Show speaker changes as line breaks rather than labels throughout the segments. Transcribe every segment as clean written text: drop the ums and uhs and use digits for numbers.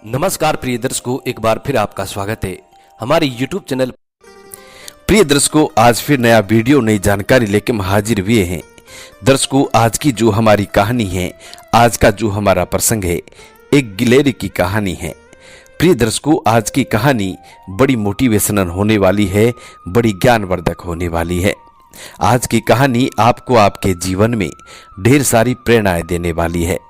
नमस्कार प्रिय दर्शकों, एक बार फिर आपका स्वागत है हमारे YouTube चैनल। प्रिय दर्शकों, आज फिर नया वीडियो नई जानकारी लेकर हम हाजिर हुए हैं। दर्शकों, आज की जो हमारी कहानी है, आज का जो हमारा प्रसंग है, एक गिलहरी की कहानी है। प्रिय दर्शकों, आज की कहानी बड़ी मोटिवेशनल होने वाली है, बड़ी ज्ञानवर्धक होने वाली है। आज की कहानी आपको आपके जीवन में ढेर सारी प्रेरणाएं देने वाली है।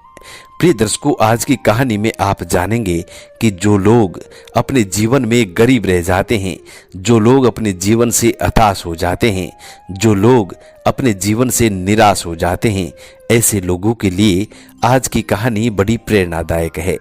प्रिय दर्शकों, आज की कहानी में आप जानेंगे कि जो लोग अपने जीवन में गरीब रह जाते हैं, जो लोग अपने जीवन से हताश हो जाते हैं, जो लोग अपने जीवन से निराश हो जाते हैं, ऐसे लोगों के लिए आज की कहानी बड़ी प्रेरणादायक है।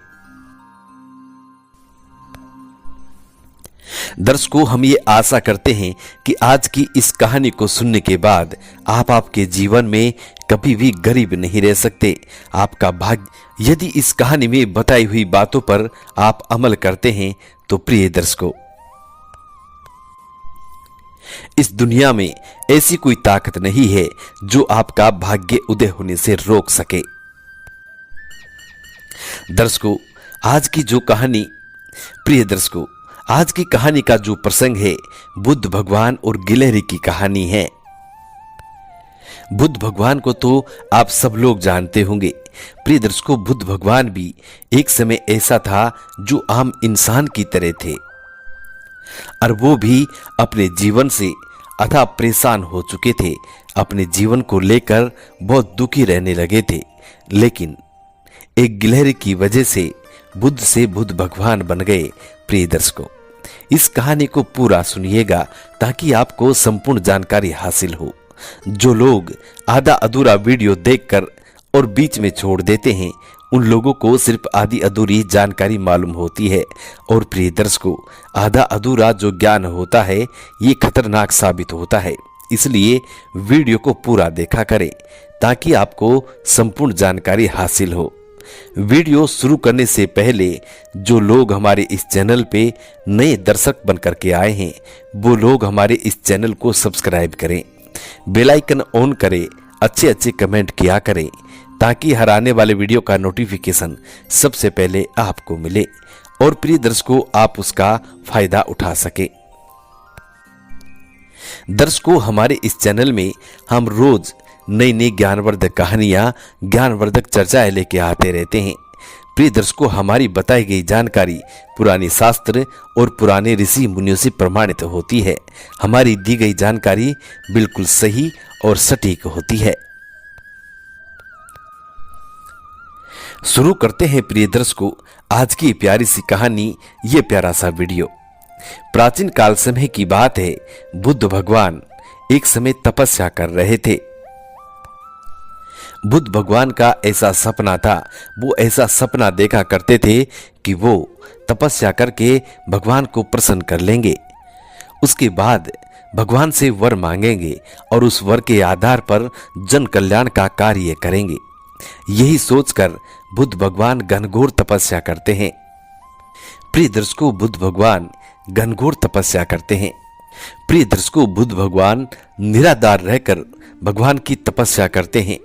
दर्शकों, हम ये आशा करते हैं कि आज की इस कहानी को सुनने के बाद आप आपके जीवन में कभी भी गरीब नहीं रह सकते। आपका भाग्य यदि इस कहानी में बताई हुई बातों पर आप अमल करते हैं तो प्रिय दर्शकों, इस दुनिया में ऐसी कोई ताकत नहीं है जो आपका भाग्य उदय होने से रोक सके। दर्शकों, आज की जो कहानी, प्रिय दर्शकों, आज की कहानी का जो प्रसंग है, बुद्ध भगवान और गिलहरी की कहानी है। बुद्ध भगवान को तो आप सब लोग जानते होंगे। प्रिय दर्शकों, बुद्ध भगवान भी एक समय ऐसा था जो आम इंसान की तरह थे, और वो भी अपने जीवन से अथाह परेशान हो चुके थे। अपने जीवन को लेकर बहुत दुखी रहने लगे थे। लेकिन एक गिलहरी की वजह से बुद्ध से बुद्ध भगवान बन गए। प्रिय दर्शकों, इस कहानी को पूरा सुनिएगा ताकि आपको संपूर्ण जानकारी हासिल हो। जो लोग आधा अधूरा वीडियो देखकर और बीच में छोड़ देते हैं, उन लोगों को सिर्फ आधी अधूरी जानकारी मालूम होती है। और प्रिय दर्शकों, आधा अधूरा जो ज्ञान होता है, ये खतरनाक साबित होता है। इसलिए वीडियो को पूरा देखा करें ताकि आपको संपूर्ण जानकारी हासिल हो। वीडियो शुरू करने से पहले जो लोग हमारे इस चैनल पे नए दर्शक बनकर के आए हैं, वो लोग हमारे इस चैनल को सब्सक्राइब करें, बेल आइकन ऑन करें, अच्छे अच्छे कमेंट किया करें ताकि हर आने वाले वीडियो का नोटिफिकेशन सबसे पहले आपको मिले और प्रिय दर्शकों, आप उसका फायदा उठा सके। दर्शकों, हमारे इस चैनल में हम रोज नई नई ज्ञानवर्धक कहानियां, ज्ञानवर्धक चर्चाएं लेके आते रहते हैं। प्रिय दर्शकों, हमारी बताई गई जानकारी पुराने शास्त्र और पुराने ऋषि मुनियों से प्रमाणित होती है। हमारी दी गई जानकारी बिल्कुल सही और सटीक होती है। शुरू करते हैं प्रिय दर्शकों आज की प्यारी सी कहानी, ये प्यारा सा वीडियो। प्राचीन काल समय की बात है। बुद्ध भगवान एक समय तपस्या कर रहे थे। बुद्ध भगवान का ऐसा सपना था, वो ऐसा सपना देखा करते थे कि वो तपस्या करके भगवान को प्रसन्न कर लेंगे। उसके बाद भगवान से वर मांगेंगे और उस वर के आधार पर जन कल्याण का कार्य करेंगे। यही सोचकर बुद्ध भगवान घनघोर तपस्या करते हैं। प्रिय दर्शकों, बुद्ध भगवान घनघोर तपस्या करते हैं। प्रिय दर्शकों, बुद्ध भगवान निराधार रहकर भगवान की तपस्या करते हैं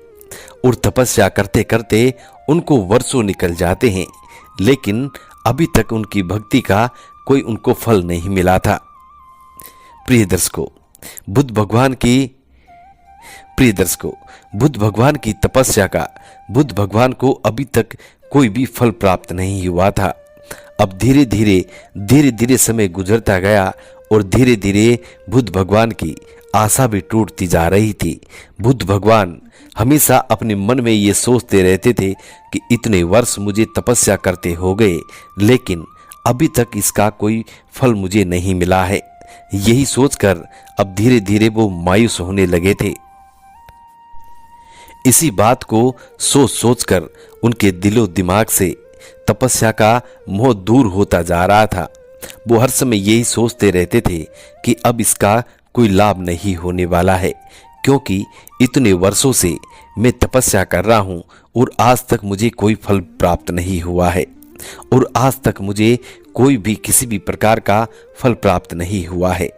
और तपस्या करते करते उनको वर्षों निकल जाते हैं, लेकिन अभी तक उनकी भक्ति का कोई उनको फल नहीं मिला था। प्रिय दर्शकों, बुद्ध भगवान की तपस्या का बुद्ध भगवान को अभी तक कोई भी फल प्राप्त नहीं हुआ था। अब धीरे धीरे समय गुजरता गया और धीरे धीरे बुद्ध भगवान की आशा भी टूटती जा रही थी। बुद्ध भगवान हमेशा अपने मन में ये सोचते रहते थे कि इतने वर्ष मुझे तपस्या करते हो गए, लेकिन अभी तक इसका कोई फल मुझे नहीं मिला है। यही सोचकर अब धीरे धीरे वो मायूस होने लगे थे। इसी बात को सोच सोचकर उनके दिलो दिमाग से तपस्या का मोह दूर होता जा रहा था। वो हर समय यही सोचते रहते थे कि अब इसका कोई लाभ नहीं होने वाला है, क्योंकि इतने वर्षों से मैं तपस्या कर रहा हूं और आज तक मुझे कोई फल प्राप्त नहीं हुआ है, और आज तक मुझे कोई भी किसी भी प्रकार का फल प्राप्त नहीं हुआ है।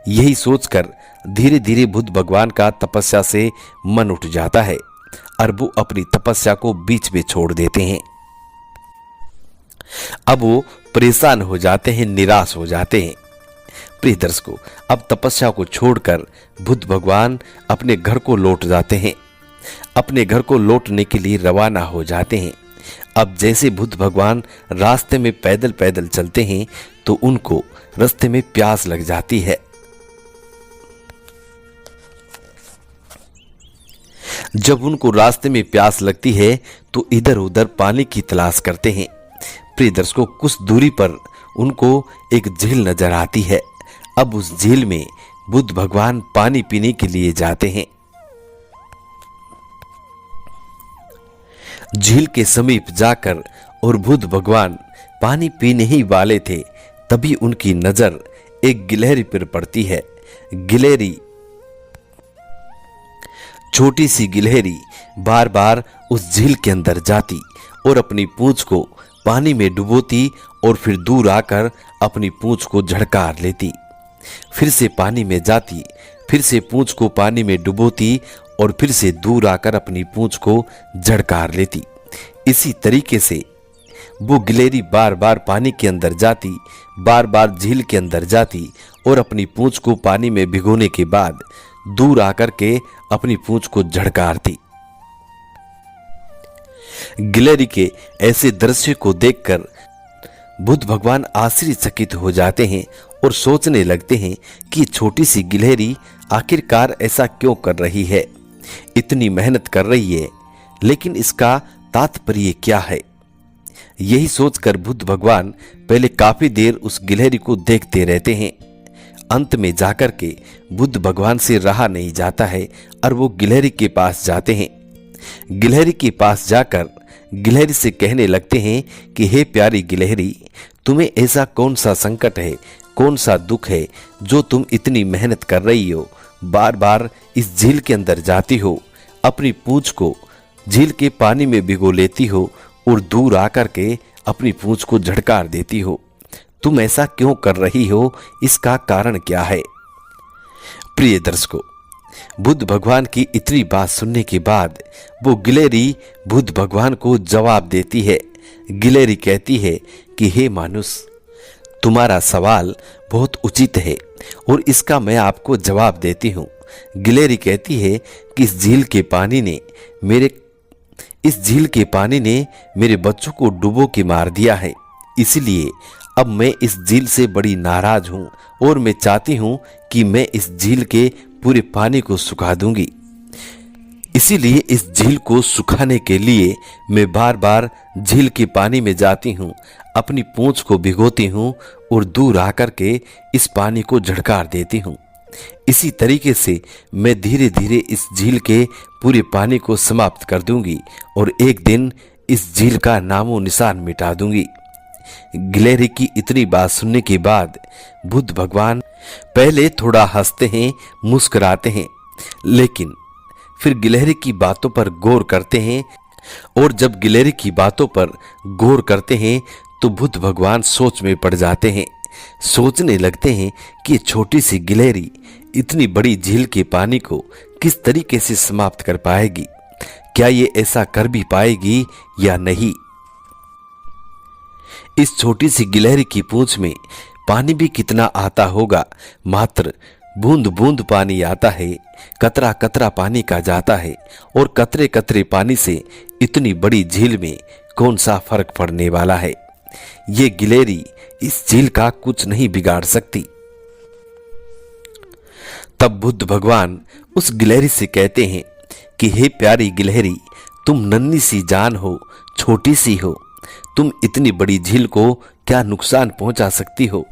यही सोचकर धीरे धीरे बुद्ध भगवान का तपस्या से मन उठ जाता है और वो अपनी तपस्या को बीच में छोड़ देते हैं। अब वो परेशान हो जाते हैं, निराश हो जाते हैं। प्रिय दर्शकों, अब तपस्या को छोड़कर बुद्ध भगवान अपने घर को लौट जाते हैं। अपने घर को लौटने के लिए रवाना हो जाते हैं। अब जैसे बुद्ध भगवान रास्ते में पैदल पैदल चलते हैं तो उनको रास्ते में प्यास लग जाती है। जब उनको रास्ते में प्यास लगती है तो इधर उधर पानी की तलाश करते हैं। प्रिय दर्शकों, कुछ दूरी पर उनको एक झील नजर आती है। अब उस झील में बुद्ध भगवान पानी पीने के लिए जाते हैं। झील के समीप जाकर और बुद्ध भगवान पानी पीने ही वाले थे, तभी उनकी नजर एक गिलहरी पर पड़ती है। गिलहरी, छोटी सी गिलहरी बार बार उस झील के अंदर जाती और अपनी पूंछ को पानी में डुबोती और फिर दूर आकर अपनी पूंछ को झड़कार लेती। फिर से पानी में जाती, फिर से पूंछ को पानी में डुबोती और फिर से दूर आकर अपनी पूंछ को झड़कार लेती। इसी तरीके से वो गिलहरी बार बार पानी के अंदर जाती, बार बार झील के अंदर जाती और अपनी पूंछ को पानी में भिगोने के बाद दूर आकर के अपनी पूंछ को झड़कारती। गिलहरी के ऐसे दृश्य को देखकर बुद्ध भगवान आश्चर्यचकित हो जाते हैं और सोचने लगते हैं कि छोटी सी गिलहरी आखिरकार ऐसा क्यों कर रही है। इतनी मेहनत कर रही है, लेकिन इसका तात्पर्य क्या है। यही सोचकर बुद्ध भगवान पहले काफी देर उस गिलहरी को देखते रहते हैं। अंत में जाकर के बुद्ध भगवान से रहा नहीं जाता है और वो गिलहरी के पास जाते हैं। गिलहरी के पास जाकर गिलहरी से कहने लगते हैं कि हे प्यारी गिलहरी, तुम्हें ऐसा कौन सा संकट है, कौन सा दुख है जो तुम इतनी मेहनत कर रही हो, बार बार इस झील के अंदर जाती हो, अपनी पूंछ को झील के पानी में भिगो लेती हो और दूर आकर के अपनी पूंछ को झड़कार देती हो। तुम ऐसा क्यों कर रही हो, इसका कारण क्या है। प्रिय दर्शकों, बुद्ध भगवान की इतनी बात सुनने के बाद वो गिलहरी बुद्ध भगवान को जवाब देती है। गिलहरी कहती है कि हे मानुष, तुम्हारा सवाल बहुत उचित है और इसका मैं आपको जवाब देती हूँ। गिलहरी कहती है कि इस झील के पानी ने मेरे बच्चों को डुबो के मार दिया है, इसलिए अब मैं इस झील से बड़ी नाराज हूँ और मैं चाहती हूँ कि मैं इस झील के पूरे पानी को सुखा दूंगी। इसीलिए इस झील को सुखाने के लिए मैं बार बार झील के पानी में जाती हूँ, अपनी पूंछ को भिगोती हूँ और दूर आकर के इस पानी को झड़कार देती हूँ। इसी तरीके से मैं धीरे धीरे इस झील के पूरे पानी को समाप्त कर दूंगी और एक दिन इस झील का नामो निशान मिटा दूंगी। गिलहरी की इतनी बात सुनने के बाद बुद्ध भगवान पहले थोड़ा हंसते हैं, मुस्कुराते हैं, लेकिन फिर गिलहरी की बातों पर गौर करते हैं और जब गिलहरी की बातों पर गौर करते हैं तो बुद्ध भगवान सोच में पड़ जाते हैं। सोचने लगते हैं कि छोटी सी गिलहरी इतनी बड़ी झील के पानी को किस तरीके से समाप्त कर पाएगी। क्या ये ऐसा कर भी पाएगी या नहीं। इस छोटी सी गिलहरी की पूंछ में पानी भी कितना आता होगा, मात्र बूंद बूंद पानी आता है, कतरा कतरा पानी का जाता है और कतरे कतरे पानी से इतनी बड़ी झील में कौन सा फर्क पड़ने वाला है। ये गिलहरी इस झील का कुछ नहीं बिगाड़ सकती। तब बुद्ध भगवान उस गिलहरी से कहते हैं कि हे प्यारी गिलहरी, तुम नन्ही सी जान हो, छोटी सी हो, तुम इतनी बड़ी झील को क्या नुकसान पहुंचा सकती हो।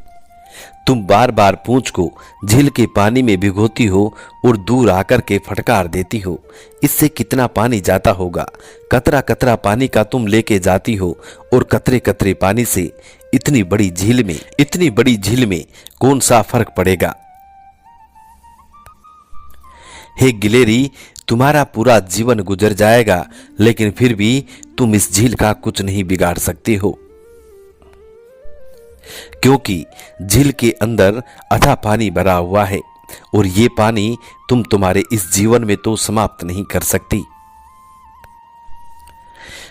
तुम बार बार पूंछ को झील के पानी में भिगोती हो और दूर आकर के फटकार देती हो। इससे कितना पानी जाता होगा, कतरा कतरा पानी का तुम लेके जाती हो और कतरे कतरे पानी से इतनी बड़ी झील में कौन सा फर्क पड़ेगा। हे गिलहरी, तुम्हारा पूरा जीवन गुजर जाएगा, लेकिन फिर भी तुम इस झील का कुछ नहीं बिगाड़ सकते हो, क्योंकि झील के अंदर अथा पानी भरा हुआ है और ये पानी तुम तुम्हारे इस जीवन में तो समाप्त नहीं कर सकती।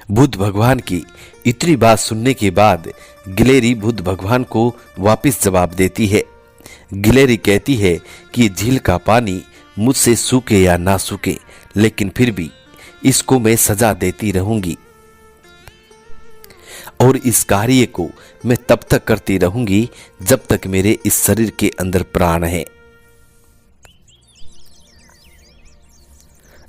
बुद्ध भगवान की इतनी बात सुनने के बाद गिलहरी बुद्ध भगवान को वापस जवाब देती है। गिलहरी कहती है कि झील का पानी मुझसे सूखे या ना सूखे, लेकिन फिर भी इसको मैं सजा देती रहूंगी और इस कार्य को मैं तब तक करती रहूंगी जब तक मेरे इस शरीर के अंदर प्राण है,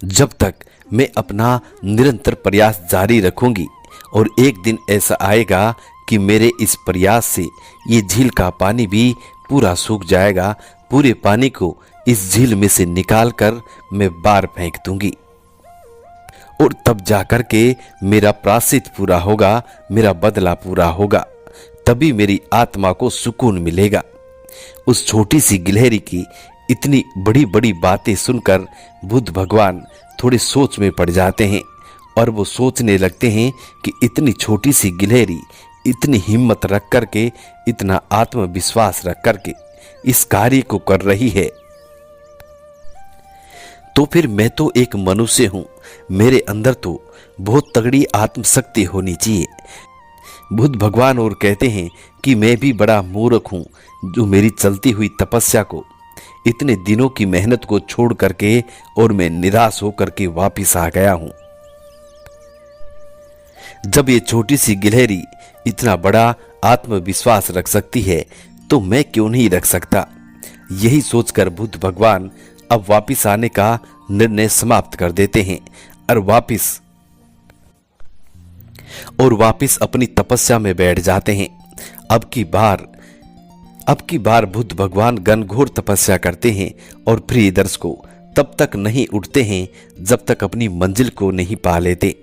जब तक मैं अपना निरंतर प्रयास जारी रखूंगी। और एक दिन ऐसा आएगा कि मेरे इस प्रयास से ये झील का पानी भी पूरा सूख जाएगा। पूरे पानी को इस झील में से निकालकर मैं बाहर फेंक दूंगी और तब जाकर के मेरा प्रायश्चित पूरा होगा, मेरा बदला पूरा होगा। तभी मेरी आत्मा को सुकून मिलेगा। उस छोटी सी गिलहरी की इतनी बड़ी बड़ी बातें सुनकर बुद्ध भगवान थोड़े सोच में पड़ जाते हैं और वो सोचने लगते हैं कि इतनी छोटी सी गिलहरी इतनी हिम्मत रख करके, इतना आत्मविश्वास रख करके इस कार्य को कर रही है, तो फिर मैं तो एक मनुष्य हूं, मेरे अंदर तो बहुत तगड़ी आत्मशक्ति होनी चाहिए। बुद्ध भगवान और कहते हैं कि मैं भी बड़ा मूर्ख हूं जो मेरी चलती हुई तपस्या को, इतने दिनों की मेहनत को छोड़ करके और मैं निराश होकर के वापिस आ गया हूं। जब ये छोटी सी गिलहरी इतना बड़ा आत्मविश्वास रख सकती है तो मैं क्यों नहीं रख सकता। यही सोचकर बुद्ध भगवान अब वापिस आने का निर्णय समाप्त कर देते हैं और वापिस अपनी तपस्या में बैठ जाते हैं। अब की बार बुद्ध भगवान घनघोर तपस्या करते हैं और प्रियदर्श को तब तक नहीं उठते हैं जब तक अपनी मंजिल को नहीं पा लेते।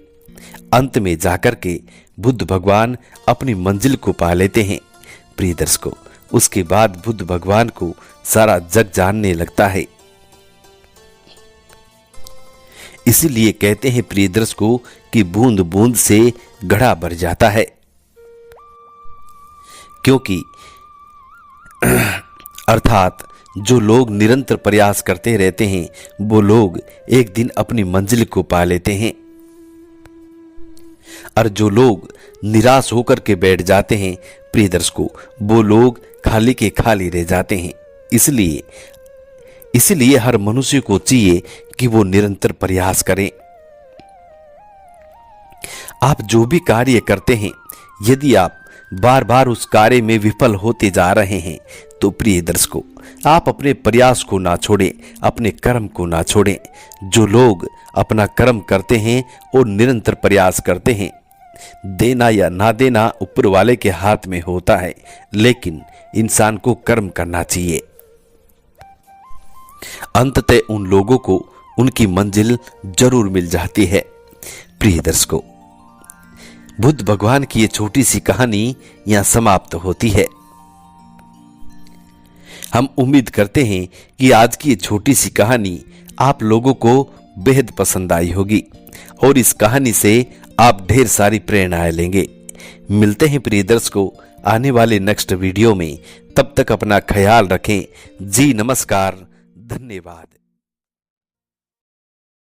अंत में जाकर के बुद्ध भगवान अपनी मंजिल को पा लेते हैं प्रियदर्श को। उसके बाद बुद्ध भगवान को सारा जग जानने लगता है। इसीलिए कहते हैं प्रियदर्श को कि बूंद बूंद से घड़ा भर जाता है, क्योंकि अर्थात जो लोग निरंतर प्रयास करते रहते हैं वो लोग एक दिन अपनी मंजिल को पा लेते हैं, और जो लोग निराश होकर के बैठ जाते हैं प्रियदर्श को, वो लोग खाली के खाली रह जाते हैं। इसलिए हर मनुष्य को चाहिए कि वो निरंतर प्रयास करें। आप जो भी कार्य करते हैं, यदि आप बार बार उस कार्य में विफल होते जा रहे हैं तो प्रिय दर्शकों, आप अपने प्रयास को ना छोड़ें, अपने कर्म को ना छोड़ें। जो लोग अपना कर्म करते हैं और निरंतर प्रयास करते हैं, देना या ना देना ऊपर वाले के हाथ में होता है, लेकिन इंसान को कर्म करना चाहिए। अंततः उन लोगों को उनकी मंजिल जरूर मिल जाती है। प्रिय दर्शकों, बुद्ध भगवान की ये छोटी सी कहानी यहां समाप्त होती है। हम उम्मीद करते हैं कि आज की ये छोटी सी कहानी आप लोगों को बेहद पसंद आई होगी और इस कहानी से आप ढेर सारी प्रेरणाएं लेंगे। मिलते हैं प्रिय दर्शकों आने वाले नेक्स्ट वीडियो में। तब तक अपना ख्याल रखें। जी नमस्कार, धन्यवाद।